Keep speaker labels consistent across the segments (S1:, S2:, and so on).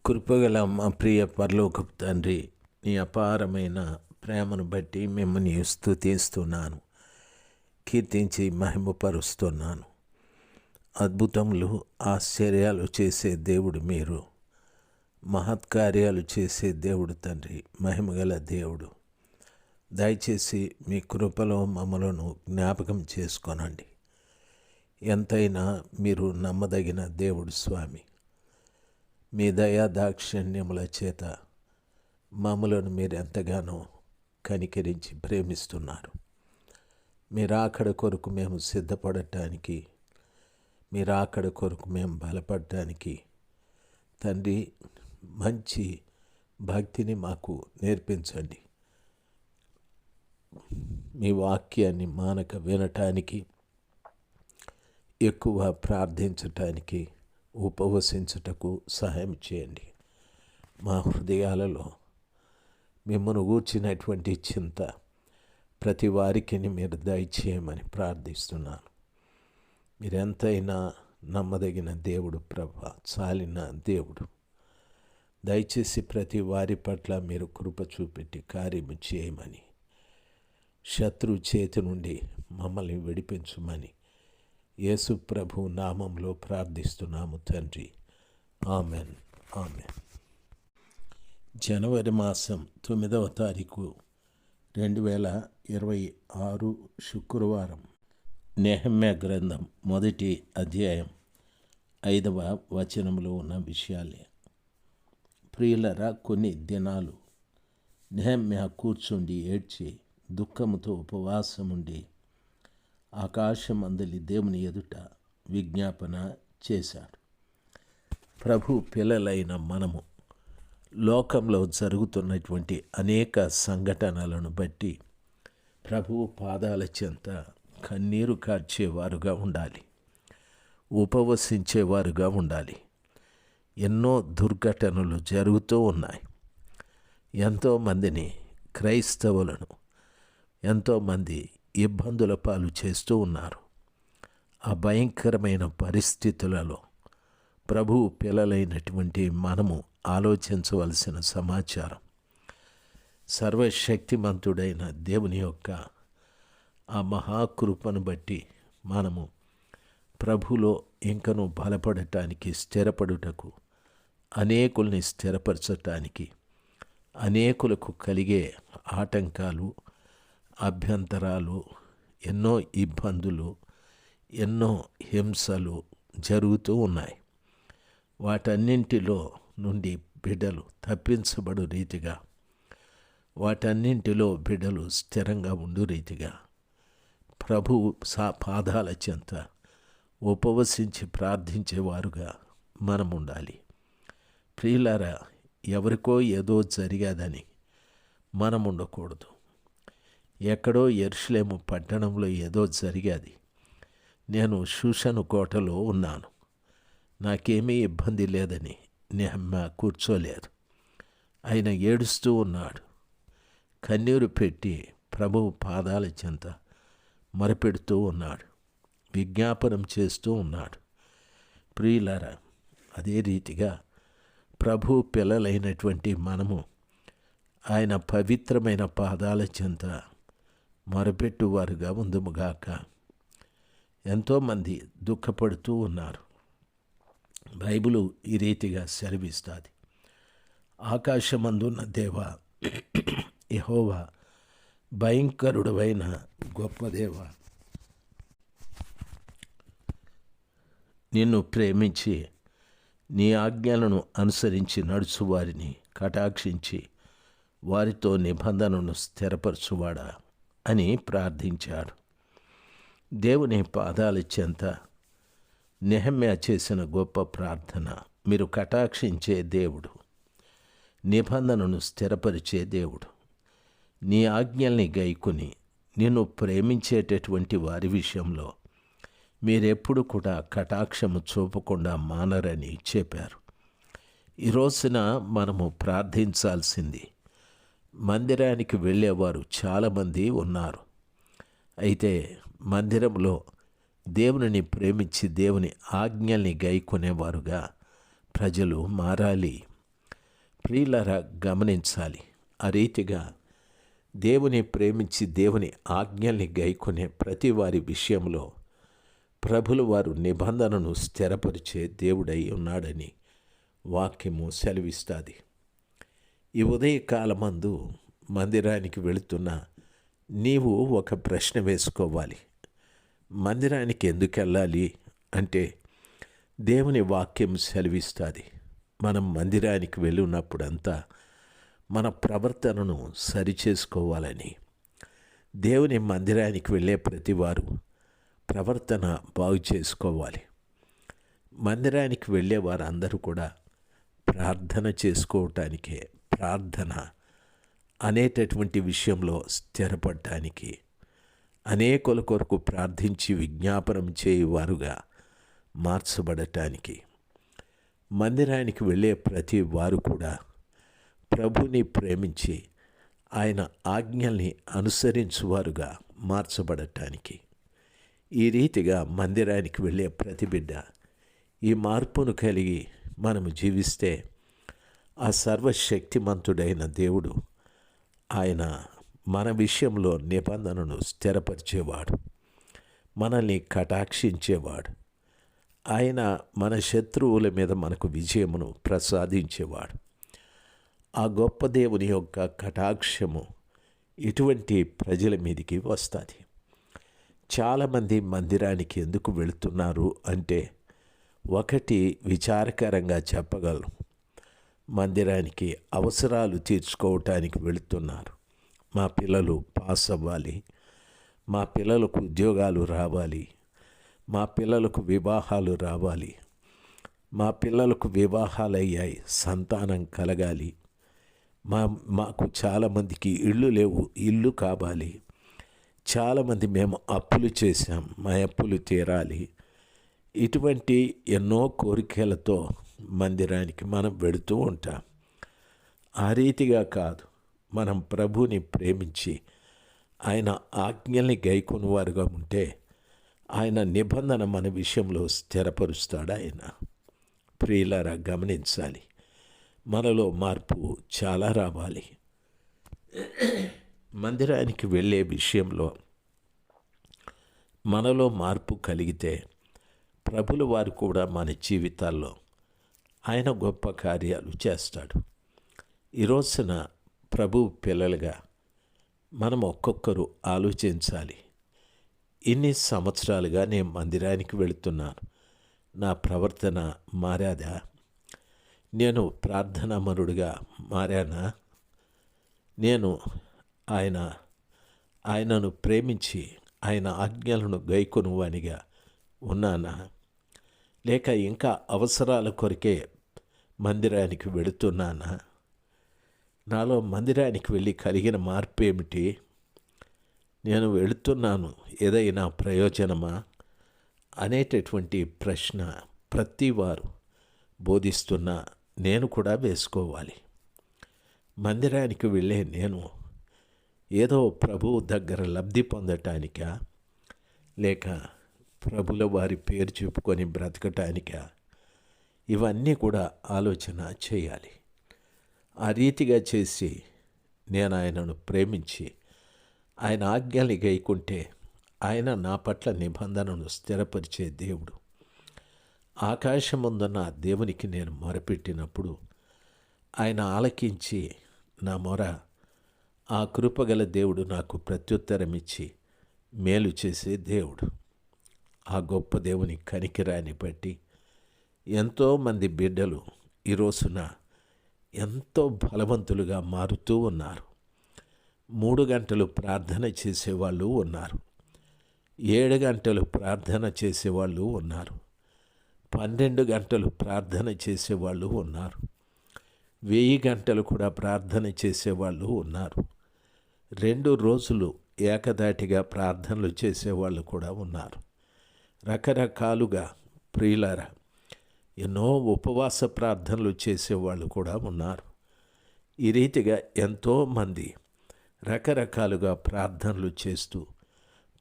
S1: కృపగల మా ప్రియ పరలోకపు తండ్రి, నీ అపారమైన ప్రేమను బట్టి మిమ్మల్ని స్తుతిస్తున్నాను, కీర్తించి మహిమపరుస్తున్నాను. అద్భుతములు, ఆశ్చర్యాలు చేసే దేవుడు మీరు, మహత్కార్యాలు చేసే దేవుడు తండ్రి, మహిమగల దేవుడు. దయచేసి మీ కృపలో మమ్మలను జ్ఞాపకం చేసుకోనండి. ఎంతైనా మీరు నమ్మదగిన దేవుడు స్వామి. మీ దయా దాక్షిణ్యముల చేత మమ్మలను మీరు ఎంతగానో కనికరించి ప్రేమిస్తున్నారు. మీరు ఆకడ కొరకు మేము సిద్ధపడటానికి, మీరు ఆకడ కొరకు మేము బలపడటానికి తండ్రి మంచి భక్తిని మాకు నేర్పించండి. మీ వాక్యాన్ని మానక వినటానికి, ఎక్కువ ప్రార్థించటానికి, ఉపవసించుటకు సహాయం చేయండి. మా హృదయాలలో మిమ్మల్ని గూర్చినటువంటి చింత ప్రతి వారికి మీరు దయచేయమని ప్రార్థిస్తున్నాను. మీరెంతైనా నమ్మదగిన దేవుడు ప్రభా, చాలిన దేవుడు. దయచేసి ప్రతి వారి పట్ల మీరు కృప చూపెట్టి కార్యము చేయమని, శత్రు చేతి నుండి మమ్మల్ని విడిపించమని యేసు ప్రభు నామంలో ప్రార్థిస్తున్నాము తండ్రి. Amen, amen. జనవరి మాసం 9వ తారీఖు 2026 శుక్రవారం. నెహెమ్యా గ్రంథం 1వ అధ్యాయం 5వ వచనంలో ఉన్న విషయాలే. ప్రియులరా, కొన్ని దినాలు నెహెమ్యా కూర్చుండి ఏడ్చి దుఃఖముతో ఉపవాసముండి ఆకాశమందలి దేవుని ఎదుట విజ్ఞాపన చేశాడు. ప్రభు పిల్లలైన మనము లోకంలో జరుగుతున్నటువంటి అనేక సంఘటనలను బట్టి ప్రభువు పాదాల చెంత కన్నీరు కార్చేవారుగా ఉండాలి, ఉపవసించేవారుగా ఉండాలి. ఎన్నో దుర్ఘటనలు జరుగుతూ ఉన్నాయి. ఎంతోమందిని, క్రైస్తవులను ఎంతోమంది ఇబ్బందుల పాలు చేస్తూ ఉన్నారు. ఆ భయంకరమైన పరిస్థితులలో ప్రభు పిల్లలైనటువంటి మనము ఆలోచించవలసిన సమాచారం, సర్వశక్తిమంతుడైన దేవుని యొక్క ఆ మహాకృపను బట్టి మనము ప్రభులో ఇంకను బలపడటానికి, స్థిరపడుటకు, అనేకుల్ని స్థిరపరచటానికి, అనేకులకు కలిగే ఆటంకాలు, అభ్యంతరాలు, ఎన్నో ఇబ్బందులు, ఎన్నో హింసలు జరుగుతూ ఉన్నాయి. వాటన్నింటిలో నుండి బిడ్డలు తప్పించబడు రీతిగా, వాటన్నింటిలో బిడ్డలు స్థిరంగా ఉండు రీతిగా ప్రభు పాదాల చెంత ఉపవసించి ప్రార్థించేవారుగా మనం ఉండాలి. ప్రియులారా, ఎవరికో ఏదో జరిగాదని మనం ఉండకూడదు. ఎక్కడో యెరూషలేము పట్టణంలో ఏదో జరిగాది. నేను షూషను కోటలో ఉన్నాను, నాకేమీ ఇబ్బంది లేదని నెహెమ్యా కూర్చోలేదు. ఆయన ఏడుస్తూ ఉన్నాడు, కన్నీరు పెట్టి ప్రభువు పాదాల చెంత మొరపెడుతూ ఉన్నాడు, విజ్ఞాపనం చేస్తూ ఉన్నాడు. ప్రియులారా, అదే రీతిగా ప్రభు పిల్లలైనటువంటి మనము ఆయన పవిత్రమైన పాదాల చెంత మొరపెట్టువారుగా ఉందుముగాక. ఎంతోమంది దుఃఖపడుతూ ఉన్నారు. బైబిలు ఈ రీతిగా సెలవిస్తుంది. ఆకాశమందున్న దేవా, యెహోవా, భయంకరుడవైన గొప్ప దేవా, నిన్ను ప్రేమించి నీ ఆజ్ఞలను అనుసరించి నడుచువారిని కటాక్షించి వారితో నిబంధనను స్థిరపరచువాడా అని ప్రార్థించాడు. దేవుని పాదాల చెంత నెహెమ్యా చేసిన గొప్ప ప్రార్థన. మీరు కటాక్షించే దేవుడు, నిబంధనను స్థిరపరిచే దేవుడు, నీ ఆజ్ఞల్ని గైకొని నిన్ను ప్రేమించేటటువంటి వారి విషయంలో మీరెప్పుడు కూడా కటాక్షము చూపకుండా మానరని చెప్పారు. ఈ రోజున మనము ప్రార్థించాల్సింది, మందిరానికి వెళ్ళేవారు చాలామంది ఉన్నారు. అయితే మందిరంలో దేవునిని ప్రేమించి దేవుని ఆజ్ఞల్ని గైకొనేవారుగా ప్రజలు మారాలి. ప్రియులారా గమనించాలి. ఆ రీతిగా దేవుని ప్రేమించి దేవుని ఆజ్ఞల్ని గైకొనే ప్రతి వారి విషయంలో ప్రభులు వారు నిబంధనను స్థిరపరిచే దేవుడై ఉన్నాడని వాక్యము సెలవిస్తుంది. ఈ ఉదయకాలమందు మందిరానికి వెళుతున్న నీవు ఒక ప్రశ్న వేసుకోవాలి. మందిరానికి ఎందుకు వెళ్ళాలి అంటే దేవుని వాక్యం సెలవిస్తుంది. మనం మందిరానికి వెళ్ళినప్పుడంతా మన ప్రవర్తనను సరిచేసుకోవాలని. దేవుని మందిరానికి వెళ్ళే ప్రతివారు ప్రవర్తన బాగు చేసుకోవాలి. మందిరానికి వెళ్ళే వారందరూ కూడా ప్రార్థన చేసుకోవటానికే, ప్రార్థన అనేటటువంటి విషయంలో స్థిరపడటానికి, అనేకుల కొరకు ప్రార్థించి విజ్ఞాపనం చేయువారుగా మార్చబడటానికి, మందిరానికి వెళ్ళే ప్రతి వారు కూడా ప్రభుని ప్రేమించి ఆయన ఆజ్ఞల్ని అనుసరించువారుగా మార్చబడటానికి, ఈ రీతిగా మందిరానికి వెళ్ళే ప్రతి బిడ్డ ఈ మార్పును కలిగి మనము జీవిస్తే ఆ సర్వశక్తిమంతుడైన దేవుడు ఆయన మన విషయంలో నిబంధనను స్థిరపరిచేవాడు, మనల్ని కటాక్షించేవాడు. ఆయన మన శత్రువుల మీద మనకు విజయమును ప్రసాదించేవాడు. ఆ గొప్ప దేవుని యొక్క కటాక్షము ఇటువంటి ప్రజల మీదికి వస్తుంది. చాలామంది మందిరానికి ఎందుకు వెళుతున్నారు అంటే, ఒకటి విచారకరంగా చెప్పగలను, మందిరానికి అవసరాలు తీర్చుకోవటానికి వెళుతున్నారు. మా పిల్లలు పాస్ అవ్వాలి, మా పిల్లలకు ఉద్యోగాలు రావాలి, మా పిల్లలకు వివాహాలు రావాలి, మా పిల్లలకు వివాహాలు అయ్యాయి, సంతానం కలగాలి, మాకు చాలామందికి ఇళ్ళు లేవు, ఇల్లు కావాలి, చాలామంది మేము అప్పులు చేశాం, మా అప్పులు తీరాలి. ఇటువంటి ఎన్నో కోరికలతో మందిరానికి మనం వెళుతూ ఉంటాం. ఆ రీతిగా కాదు, మనం ప్రభుని ప్రేమించి ఆయన ఆజ్ఞల్ని గైకొని వారుగా ఉంటే ఆయన నిబంధన మన విషయంలో స్థిరపరుస్తాడు ఆయన. ప్రియులారా గమనించాలి, మనలో మార్పు చాలా రావాలి. మందిరానికి వెళ్ళే విషయంలో మనలో మార్పు కలిగితే ప్రభుల వారు కూడా మన జీవితాల్లో ఆయన గొప్ప కార్యాలు చేస్తాడు. ఈ రోజున ప్రభు పిల్లలుగా మనం ఒక్కొక్కరు ఆలోచించాలి. ఇన్ని సంవత్సరాలుగా నేను మందిరానికి వెళుతున్నాను, నా ప్రవర్తన మారాదా? నేను ప్రార్థనామరుడుగా మారానా? నేను ఆయనను ప్రేమించి ఆయన ఆజ్ఞలను గైకొనువానిగా ఉన్నానా? లేక ఇంకా అవసరాల కొరకే మందిరానికి వెళుతున్నానా? నాలో మందిరానికి వెళ్ళి కలిగిన మార్పు ఏమిటి? నేను వెళుతున్నాను, ఏదైనా ప్రయోజనమా అనేటటువంటి ప్రశ్న ప్రతి వారు బోధిస్తున్న నేను కూడా వేసుకోవాలి. మందిరానికి వెళ్ళే నేను ఏదో ప్రభువు దగ్గర లబ్ధి పొందటానికా, లేక ప్రభుల వారి పేరు చెప్పుకొని బ్రతకటానికా? ఇవన్నీ కూడా ఆలోచన చేయాలి. ఆ రీతిగా చేసి నేను ఆయనను ప్రేమించి ఆయన ఆజ్ఞల్ని గైకుంటే ఆయన నా పట్ల నిబంధనను స్థిరపరిచే దేవుడు. ఆకాశముందున్న దేవునికి నేను మొరపెట్టినప్పుడు ఆయన ఆలకించి నా మొర ఆ కృపగల దేవుడు నాకు ప్రత్యుత్తరమిచ్చి మేలు చేసే దేవుడు. ఆ గొప్ప దేవుని కనికిరాన్ని బట్టి ఎంతోమంది బిడ్డలు ఈ రోజున ఎంతో బలవంతులుగా మారుతూ ఉన్నారు. 3 గంటలు ప్రార్థన చేసేవాళ్ళు ఉన్నారు, 7 గంటలు ప్రార్థన చేసేవాళ్ళు ఉన్నారు, 12 గంటలు ప్రార్థన చేసేవాళ్ళు ఉన్నారు, 1000 గంటలు కూడా ప్రార్థన చేసేవాళ్ళు ఉన్నారు, 2 రోజులు ఏకదాటిగా ప్రార్థనలు చేసేవాళ్ళు కూడా ఉన్నారు. రకరకాలుగా ప్రియులారా ఎన్నో ఉపవాస ప్రార్థనలు చేసేవాళ్ళు కూడా ఉన్నారు. ఈ రీతిగా ఎంతోమంది రకరకాలుగా ప్రార్థనలు చేస్తూ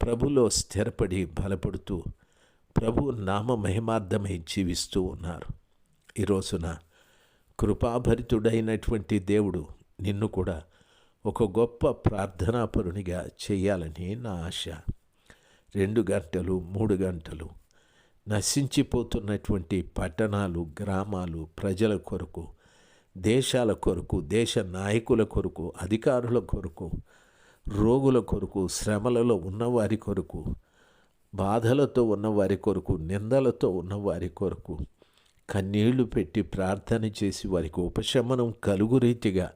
S1: ప్రభులో స్థిరపడి బలపడుతూ ప్రభు నామ మహిమార్థమై జీవిస్తూ ఉన్నారు. ఈ రోజున కృపాభరితుడైనటువంటి దేవుడు నిన్ను కూడా ఒక గొప్ప ప్రార్థనాపరునిగా చేయాలని నా ఆశ. 2 గంటలు 3 గంటలు నశించిపోతున్నటువంటి పట్టణాలు, గ్రామాలు, ప్రజల కొరకు, దేశాల కొరకు, దేశ నాయకుల కొరకు, అధికారుల కొరకు, రోగుల కొరకు, శ్రమలలో ఉన్నవారి కొరకు, బాధలతో ఉన్నవారి కొరకు, నిందలతో ఉన్నవారి కొరకు కన్నీళ్లు పెట్టి ప్రార్థన చేసి వారికి ఉపశమనం కలుగు రీతిగా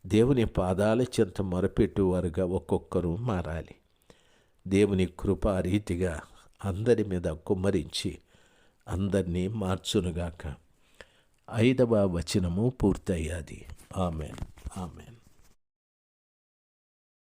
S1: దేవుని పాదాల చెంత మొరపెట్టువారుగా ఒక్కొక్కరు మారాలి. దేవుని కృప రీతిగా అందరి మీద కుమ్మరించి అందరినీ మార్చునుగాక. 5వ వచనము పూర్తయ్యాది. ఆమేన్. ఆమేన్.